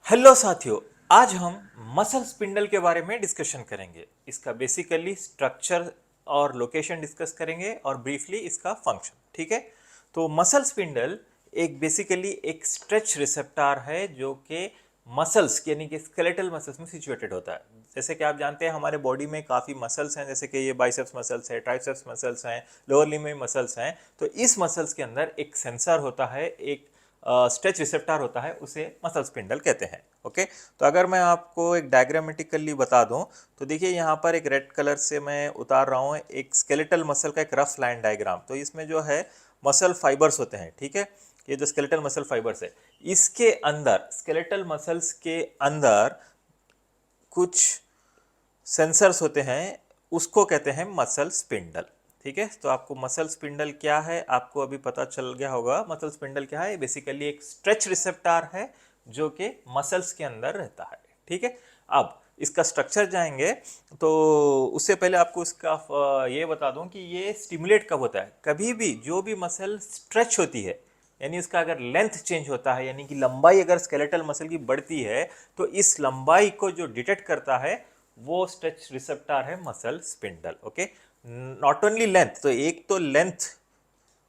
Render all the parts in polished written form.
Hello साथियों, आज हम मसल स्पिंडल के बारे में डिस्कशन करेंगे। इसका बेसिकली स्ट्रक्चर और लोकेशन डिस्कस करेंगे और ब्रीफली इसका फंक्शन। ठीक है, तो मसल स्पिंडल एक बेसिकली एक स्ट्रेच रिसेप्टर है जो कि मसल्स यानी कि स्केलेटल मसल्स में सिचुएटेड होता है। जैसे कि आप जानते हैं हमारे बॉडी में काफ़ी मसल्स हैं, जैसे कि ये बाइसेप्स मसल्स है, ट्राइसेप्स मसल्स हैं, लोअर लिम्ब में मसल्स हैं। तो इस मसल्स के अंदर एक सेंसर होता है, एक स्ट्रेच रिसेप्टर होता है, उसे मसल स्पिंडल कहते हैं। ओके, तो अगर मैं आपको एक डायग्रामेटिकली बता दूं तो देखिए यहाँ पर एक रेड कलर से मैं उतार रहा हूँ एक स्केलेटल मसल का एक रफ लाइन डायग्राम। तो इसमें जो है मसल फाइबर्स होते हैं। ठीक है, ये जो स्केलेटल मसल फाइबर्स है, इसके अंदर स्केलेटल मसल्स के अंदर कुछ सेंसर्स होते हैं, उसको कहते हैं मसल स्पिंडल। ठीक है, तो आपको मसल स्पिंडल क्या है आपको अभी पता चल गया होगा। मसल स्पिंडल क्या है? बेसिकली एक स्ट्रेच रिसेप्टर है जो कि मसल्स के अंदर रहता है। ठीक है, अब इसका स्ट्रक्चर जाएंगे तो उससे पहले आपको इसका ये बता दूं कि ये स्टिमुलेट कब होता है। कभी भी जो भी मसल स्ट्रेच होती है, यानी उसका अगर लेंथ चेंज होता है, यानी कि लंबाई अगर स्केलेटल मसल की बढ़ती है, तो इस लंबाई को जो डिटेक्ट करता है वो स्ट्रेच रिसेप्टर है muscle spindle. Okay, not only length, तो एक तो लेंथ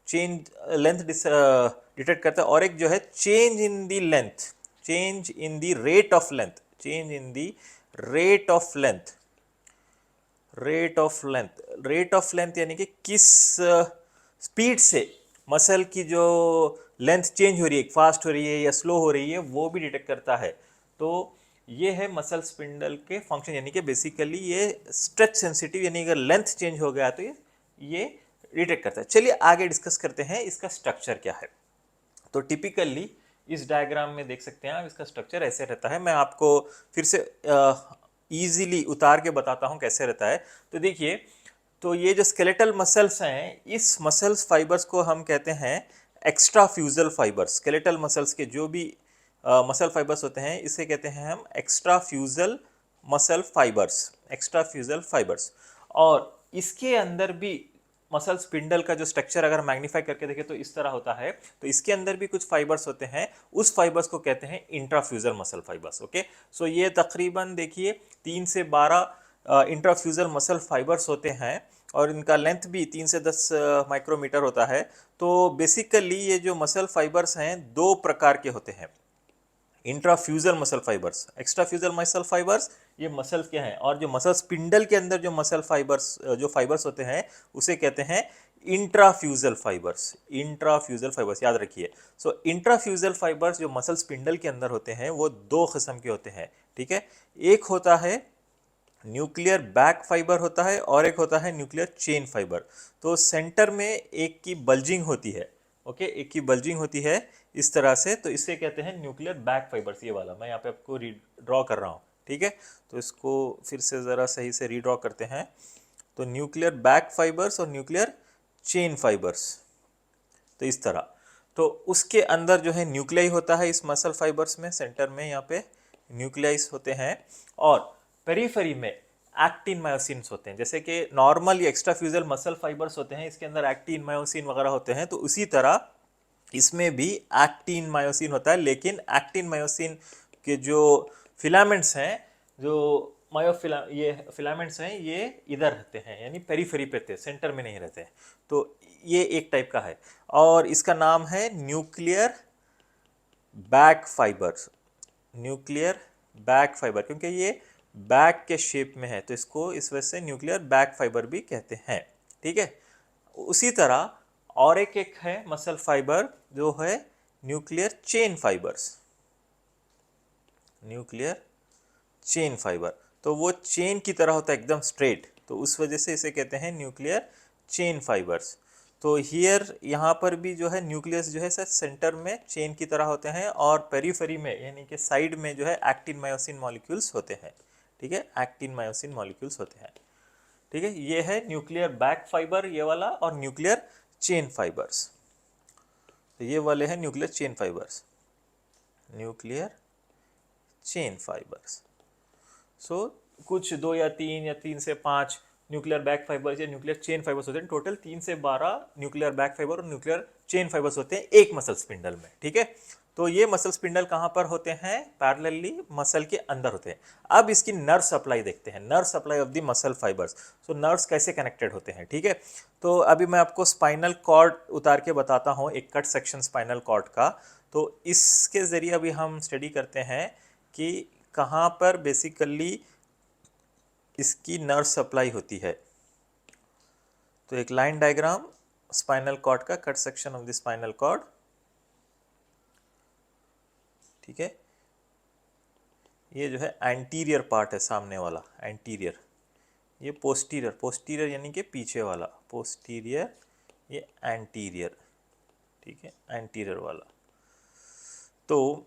चेंज, लेंथ डिटेक्ट करता है, और एक जो है change in the length, change in the rate of length, change in the rate of length, rate of length, rate of length यानी कि किस स्पीड से मसल की जो लेंथ चेंज हो रही है, फास्ट हो रही है या स्लो हो रही है, वो भी डिटेक्ट करता है। तो ये है मसल स्पिंडल के फंक्शन, यानी कि बेसिकली ये स्ट्रेच सेंसिटिव, यानी अगर लेंथ चेंज हो गया तो ये डिटेक्ट करता है। चलिए आगे डिस्कस करते हैं इसका स्ट्रक्चर क्या है। तो टिपिकली इस डायग्राम में देख सकते हैं आप, इसका स्ट्रक्चर ऐसे रहता है। मैं आपको फिर से इजीली उतार के बताता हूं कैसे रहता है। तो देखिए, तो ये जो स्केलेटल मसल्स हैं, इस मसल्स फाइबर्स को हम कहते हैं एक्स्ट्रा फ्यूजल फाइबर्स। स्केलेटल मसल्स के जो भी मसल फाइबर्स होते हैं, इसे कहते हैं हम extrafusal muscle fibres, extrafusal fibres. और इसके अंदर भी मसल स्पिंडल का जो स्ट्रक्चर अगर मैग्नीफाई करके देखें तो इस तरह होता है। तो इसके अंदर भी कुछ फाइबर्स होते हैं, उस फाइबर्स को कहते हैं इंट्राफ्यूजल मसल फाइबर्स। ओके, सो ये तकरीबन देखिए 3 से 12 इंट्राफ्यूजल मसल फाइबर्स होते हैं, और इनका लेंथ भी 3 से 10 माइक्रोमीटर होता है। तो बेसिकली ये जो मसल फाइबर्स हैं दो प्रकार के होते हैं, intrafusal muscle fibres, एक्स्ट्राफ्यूजल muscle fibres, ये मसल्स क्या हैं। और जो मसल स्पिंडल के अंदर जो मसल फाइबर्स, जो फाइबर्स होते हैं, उसे कहते हैं इंट्राफ्यूजल फाइबर्स, इंट्राफ्यूजल फाइबर्स, याद रखिए। सो इंट्राफ्यूजल फाइबर्स जो मसल स्पिंडल के अंदर होते हैं वो दो किस्म के होते हैं। ठीक है, एक होता है न्यूक्लियर बैक फाइबर होता है, और एक होता है न्यूक्लियर चेन फाइबर। तो सेंटर में एक की बल्जिंग होती है। ओके, एक की बल्जिंग होती है इस तरह से, तो इसे कहते हैं न्यूक्लियर बैक फाइबर्स। ये वाला मैं यहाँ पे आपको ड्रॉ कर रहा हूँ। ठीक है, तो इसको फिर से ज़रा सही से रीड्रॉ करते हैं। तो न्यूक्लियर बैक फाइबर्स और न्यूक्लियर चेन फाइबर्स, तो इस तरह। तो उसके अंदर जो है न्यूक्लियाई होता है इस मसल फाइबर्स में, सेंटर में यहाँ पे न्यूक्लियाइस होते हैं, और पेरीफेरी में एक्टिन मायोसिन्स होते हैं। जैसे कि नॉर्मल या एक्स्ट्राफ्यूजल मसल फाइबर्स होते हैं, इसके अंदर एक्टिन मायोसिन वगैरह होते हैं, तो उसी तरह इसमें भी एक्टिन मायोसिन होता है। लेकिन एक्टिन मायोसिन के जो फिलामेंट्स हैं, जो ये फिलामेंट्स हैं, ये इधर रहते हैं, यानी पेरीफेरी पे रहते हैं, सेंटर में नहीं रहते हैं। तो ये एक टाइप का है, और इसका नाम है nuclear bag fibres, nuclear bag fibre, क्योंकि ये बैक के शेप में है तो इसको इस वजह से न्यूक्लियर बैक फाइबर भी कहते हैं। ठीक है, उसी तरह और एक है मसल फाइबर जो है nuclear chain fibres, nuclear chain fibre. तो वो चेन की तरह होता है, एकदम स्ट्रेट, तो उस वजह से इसे कहते हैं न्यूक्लियर चेन फाइबर्स। तो हियर यहाँ पर भी जो है न्यूक्लियस जो है सर सेंटर में चेन की तरह होते हैं, और पेरीफेरी में यानी कि साइड में जो है एक्टिन मायोसिन मॉलिक्यूल्स होते हैं। ठीक है, एक्टिन मायोसिन मॉलिक्यूल्स होते हैं। ठीक है, ये है न्यूक्लियर बैक फाइबर ये वाला, और न्यूक्लियर चेन फाइबर्स। तो ये वाले हैं nuclear chain fibres, nuclear chain fibres. So कुछ 2 या 3 से 5 न्यूक्लियर बैक फाइबर्स या न्यूक्लियर चेन फाइबर्स होते हैं। टोटल 3 से 12 न्यूक्लियर बैक फाइबर और न्यूक्लियर चेन फाइबर्स होते हैं एक मसल स्पिंडल में। ठीक है, तो ये मसल स्पिंडल कहाँ पर होते हैं, पैरेलली मसल के अंदर होते हैं। अब इसकी नर्व सप्लाई देखते हैं, nerve supply of the muscle fibres. So nerves कैसे कनेक्टेड होते हैं, ठीक है। तो अभी मैं आपको स्पाइनल कॉर्ड उतार के बताता हूँ, एक कट सेक्शन स्पाइनल कॉर्ड का। तो इसके ज़रिए अभी हम स्टडी करते हैं कि कहाँ पर बेसिकली इसकी नर्व सप्लाई होती है। तो एक लाइन डायग्राम स्पाइनल कॉर्ड का, cut section of the spinal cord, ठीक है। ये जो है एंटीरियर पार्ट है, सामने वाला एंटीरियर। ये पोस्टीरियर, पोस्टीरियर यानी कि पीछे वाला, पोस्टीरियर, ये एंटीरियर, ठीक है, एंटीरियर वाला। तो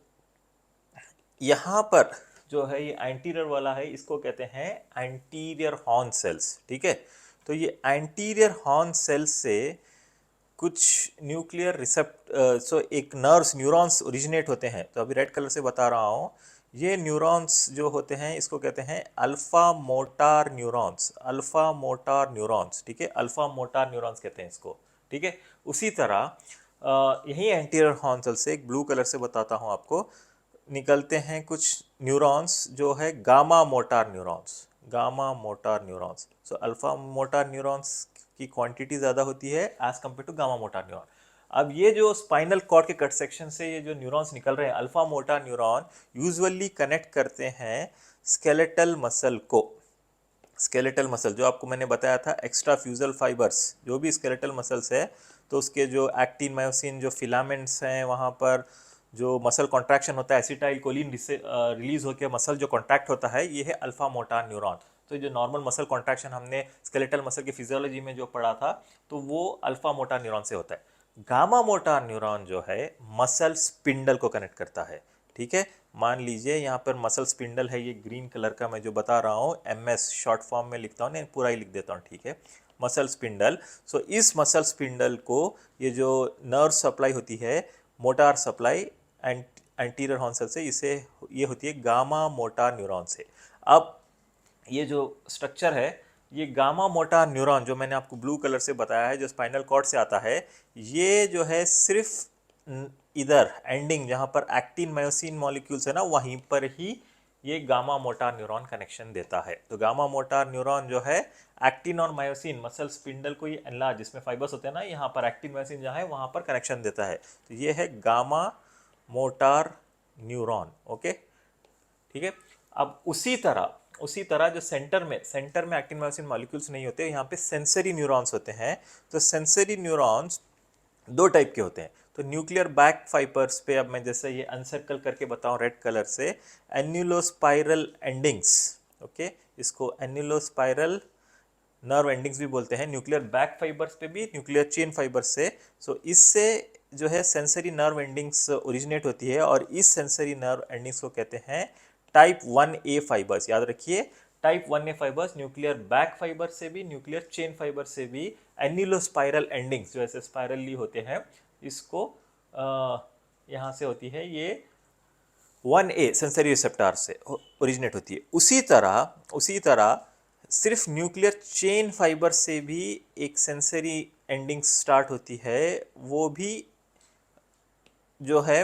यहाँ पर जो है ये एंटीरियर वाला है, इसको कहते हैं एंटीरियर हॉर्न सेल्स, ठीक है। तो ये एंटीरियर हॉर्न सेल्स से कुछ न्यूक्लियर सो एक नर्व्स, न्यूरॉन्स ओरिजिनेट होते हैं। तो अभी रेड कलर से बता रहा हूँ, ये न्यूरॉन्स जो होते हैं इसको कहते हैं alpha motor neurons, alpha motor neurons, ठीक है, अल्फा मोटार न्यूरॉन्स कहते हैं इसको, ठीक है। उसी तरह यही एंटीरियर हॉर्न सेल से एक ब्लू कलर से बताता हूँ आपको, निकलते हैं कुछ न्यूरॉन्स जो है gamma motor neurons, gamma motor neurons. So alpha motor neurons की क्वांटिटी ज़्यादा होती है as compared to gamma motor neuron. अब ये जो स्पाइनल कॉर्ड के कट सेक्शन से ये जो न्यूरॉन्स निकल रहे हैं, alpha motor neuron usually connect करते हैं स्केलेटल मसल को। स्केलेटल मसल जो आपको मैंने बताया था, एक्स्ट्रा फ्यूजल फाइबर्स, जो भी स्केलेटल मसल्स है, तो उसके जो एक्टिन मायोसिन जो फिलामेंट्स हैं, वहाँ पर जो मसल कॉन्ट्रैक्शन होता है, एसिटाइल कोलिन रिलीज होकर मसल जो कॉन्ट्रैक्ट होता है, ये है अल्फा मोटार न्यूरॉन। तो जो नॉर्मल मसल कॉन्ट्रैक्शन हमने स्केलेटल मसल की फिजियोलॉजी में जो पढ़ा था, तो वो अल्फा मोटार न्यूरॉन से होता है। गामा मोटार न्यूरॉन जो है मसल स्पिंडल को कनेक्ट करता है, ठीक है। मान लीजिए यहाँ पर मसल स्पिंडल है, ये ग्रीन कलर का मैं जो बता रहा हूँ, MS शॉर्ट फॉर्म में लिखता हूँ, नहीं पूरा ही लिख देता हूँ, ठीक है, मसल स्पिंडल। सो इस मसल स्पिंडल को ये जो नर्व सप्लाई होती है, motor supply anterior horn cell से, इसे ये होती है गामा मोटार न्यूरॉन से। अब ये जो स्ट्रक्चर है, ये गामा मोटार न्यूरॉन जो मैंने आपको ब्लू कलर से बताया है, जो स्पाइनल कॉर्ड से आता है, ये जो है सिर्फ इधर एंडिंग जहाँ पर एक्टिन मायोसिन मॉलिक्यूल्स है ना, वहीं पर ही ये गामा मोटार न्यूरॉन कनेक्शन देता है। तो गामा मोटार न्यूरॉन जो है एक्टिन और मायोसिन मसल स्पिंडल को ये एनलार्ज, जिसमें फाइबर्स होते हैं ना, यहाँ पर एक्टिन मायोसिन जहाँ है वहाँ पर कनेक्शन देता है। तो ये है गामा मोटार न्यूरॉन, ओके, ठीक है। अब उसी तरह जो सेंटर में एक्टिन मायोसिन मॉलिक्यूल्स नहीं होते, यहाँ पे सेंसरी न्यूरॉन्स होते हैं। तो सेंसरी न्यूरॉन्स दो टाइप के होते हैं। तो न्यूक्लियर बैक फाइबर्स पे अब मैं जैसे ये अनसर्कल करके बताऊं रेड कलर से, एन्यूलोस्पाइरल एंडिंग्स, ओके, इसको एन्यूलोस्पाइरल नर्व एंडिंग्स भी बोलते हैं। न्यूक्लियर बैक फाइबर्स पे भी न्यूक्लियर चेन फाइबर्स से, सो इससे जो है सेंसरी नर्व एंडिंग्स ओरिजिनेट होती है, और इस सेंसरी नर्व एंडिंग्स को कहते हैं टाइप 1A फाइबर्स। याद रखिए, type 1A fibres nuclear bag fibre से भी, न्यूक्लियर चेन फाइबर से भी एन्यूलोस्पाइरल एंडिंग्स जो ऐसे स्पाइरली होते हैं, इसको यहाँ से होती है ये 1A सेंसरी रिसेप्टर से ओरिजिनेट होती है। उसी तरह सिर्फ न्यूक्लियर चेन फाइबर से भी एक सेंसरी एंडिंग स्टार्ट होती है, वो भी जो है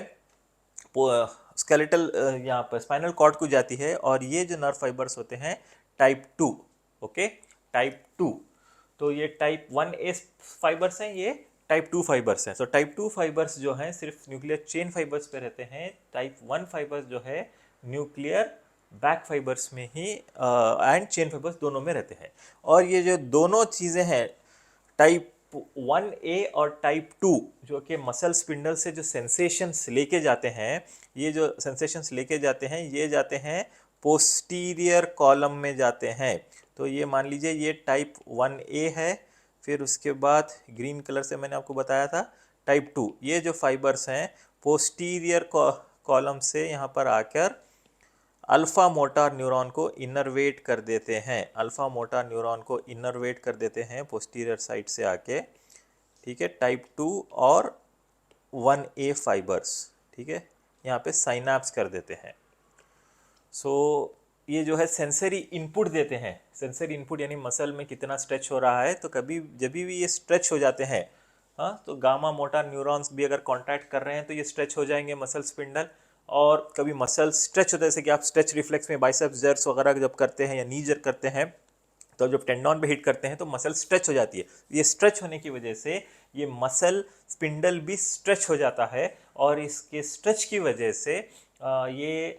स्केलेटल यहाँ पर स्पाइनल कॉर्ड को जाती है, और ये जो नर्व फाइबर्स होते हैं टाइप 2, ओके, टाइप 2। तो ये टाइप 1A फाइबर्स हैं, ये टाइप 2 फाइबर्स हैं। तो टाइप 2 फाइबर्स जो हैं सिर्फ न्यूक्लियर चेन फाइबर्स पे रहते हैं, टाइप 1 फाइबर्स जो है न्यूक्लियर बैक फाइबर्स में ही एंड चेन फाइबर्स दोनों में रहते हैं। और ये जो दोनों चीज़ें हैं, टाइप 1A और टाइप 2, जो कि मसल स्पिंडल से जो सेंसेशंस लेके जाते हैं, ये जो सेंसेशंस लेके जाते हैं, ये जाते हैं पोस्टीरियर कॉलम में जाते हैं। तो ये मान लीजिए ये टाइप 1A है, फिर उसके बाद ग्रीन कलर से मैंने आपको बताया था टाइप 2। ये जो फाइबर्स हैं पोस्टीरियर कॉलम से यहाँ पर आकर अल्फा मोटार न्यूरॉन को इनर्वेट कर देते हैं, अल्फा मोटार न्यूरॉन को इनर्वेट कर देते हैं पोस्टीरियर साइड से आके, ठीक है, टाइप 2 और 1A फाइबर्स, ठीक है, यहाँ पे साइनाप्स कर देते हैं। सो ये जो है सेंसरी इनपुट देते हैं। सेंसरी इनपुट यानी मसल में कितना स्ट्रेच हो रहा है, तो कभी जब भी ये स्ट्रेच हो जाते हैं, हाँ, तो गामा मोटर न्यूरॉन्स भी अगर कॉन्टैक्ट कर रहे हैं तो ये स्ट्रेच हो जाएंगे मसल स्पिंडल। और कभी मसल स्ट्रेच होता है, जैसे कि आप स्ट्रेच रिफ्लेक्स में बाइसेप्स जर्स वगैरह जब करते हैं या नी जर करते हैं, तो जब टेंडन पे हिट करते हैं तो मसल स्ट्रेच हो जाती है। ये स्ट्रेच होने की वजह से ये मसल स्पिंडल भी स्ट्रेच हो जाता है, और इसके स्ट्रेच की वजह से ये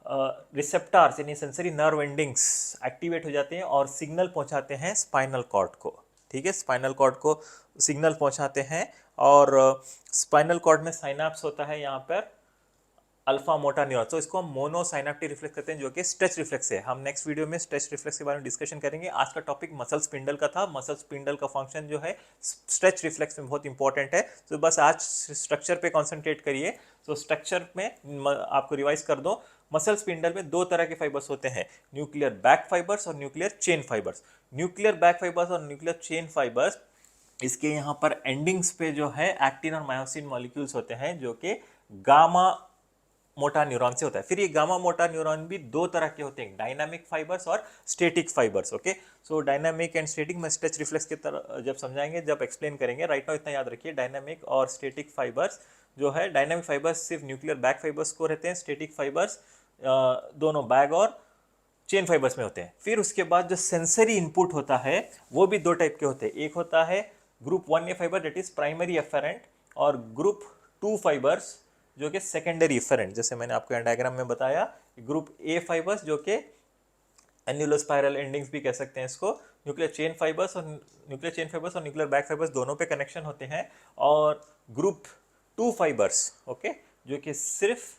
रिसेप्टार्स यानी सेंसरी नर्व एंडिंग्स एक्टिवेट हो जाते हैं और सिग्नल पहुंचाते हैं स्पाइनल कॉर्ड को। ठीक है, स्पाइनल कॉर्ड को सिग्नल पहुंचाते हैं। और स्पाइनल कॉर्ड में साइनाप्स होता है यहाँ पर अल्फा मोटा न्यूरॉन, तो इसको हम मोनोसाइनेप्टिक रिफ्लेक्स कहते हैं, जो कि स्ट्रेच रिफ्लेक्स है। हम नेक्स्ट वीडियो में स्ट्रेच रिफ्लेक्स के बारे में डिस्कशन करेंगे। आज का टॉपिक मसल स्पिंडल का था। मसल स्पिंडल का फंक्शन जो है स्ट्रेच रिफ्लेक्स में बहुत इंपॉर्टेंट है, तो बस आज स्ट्रक्चर पे कॉन्सेंट्रेट करिए। तो स्ट्रक्चर में आपको रिवाइज कर दो, मसल स्पिंडल में दो तरह के फाइबर्स होते हैं, न्यूक्लियर बैक फाइबर्स और nuclear chain fibres. Nuclear bag fibres और न्यूक्लियर चेन फाइबर्स, इसके यहाँ पर एंडिंग्स पे जो है एक्टिन और मायोसिन मॉलिक्यूल्स होते हैं, जो कि गामा मोटा न्यूरॉन से होता है। फिर ये गामा मोटा न्यूरॉन भी दो तरह के होते हैं, डायनामिक फाइबर्स और static fibres. Okay, so dynamic and static में स्ट्रेच रिफ्लेक्स की तरह जब समझाएंगे, जब एक्सप्लेन करेंगे। राइट नाउ इतना याद रखिए, डायनामिक और स्टैटिक फाइबर्स जो है, डायनामिक फाइबर्स सिर्फ न्यूक्लियर बैक फाइबर्स को रहते हैं, स्टैटिक फाइबर्स दोनों बैग और चेन फाइबर्स में होते हैं। फिर उसके बाद जो सेंसरी इनपुट होता है वो भी दो टाइप के होते हैं। एक होता है group 1A fibre, that is primary afferent, और ग्रुप 2 फाइबर्स जो कि सेकेंडरी एफरेंट। जैसे मैंने आपको डायग्राम में बताया, ग्रुप ए फाइबर्स जो कि एन्युलोस्पाइरल एंडिंग्स भी कह सकते हैं इसको, न्यूक्लियर चेन फाइबर्स और न्यूक्लियर बैक फाइबर्स दोनों पे कनेक्शन होते हैं। और ग्रुप 2 फाइबर्स, ओके, जो कि सिर्फ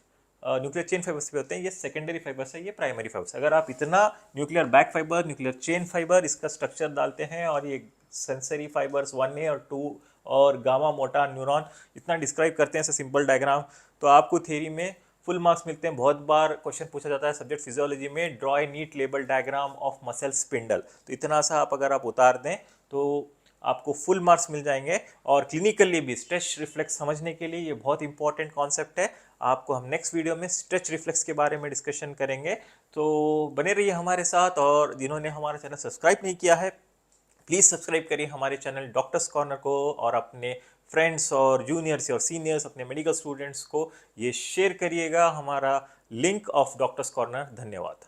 न्यूक्लियर चेन फाइबर्स पे होते हैं, ये सेकेंडरी फाइबर्स है, ये प्राइमरी फाइबर्स। अगर आप इतना nuclear bag fibre, nuclear chain fibre, इसका स्ट्रक्चर डालते हैं, और ये सेंसरी फाइबर्स 1A और 2 और गामा मोटा न्यूरॉन इतना डिस्क्राइब करते हैं ऐसे सिंपल डायग्राम, तो आपको थ्योरी में फुल मार्क्स मिलते हैं। बहुत बार क्वेश्चन पूछा जाता है सब्जेक्ट फिजियोलॉजी में, draw a neat label diagram of muscle spindle. तो इतना सा आप अगर आप उतार दें तो आपको फुल मार्क्स मिल जाएंगे। और क्लिनिकली भी स्ट्रेच रिफ्लेक्स समझने के लिए ये बहुत इंपॉर्टेंट कॉन्सेप्ट है। आपको हम नेक्स्ट वीडियो में स्ट्रेच रिफ्लेक्स के बारे में डिस्कशन करेंगे, तो बने रहिए हमारे साथ। और जिन्होंने हमारा चैनल सब्सक्राइब नहीं किया है, प्लीज़ सब्सक्राइब करिए हमारे चैनल डॉक्टर्स कॉर्नर को, और अपने फ्रेंड्स और जूनियर्स और सीनियर्स, अपने मेडिकल स्टूडेंट्स को ये शेयर करिएगा, हमारा लिंक ऑफ डॉक्टर्स कॉर्नर। धन्यवाद।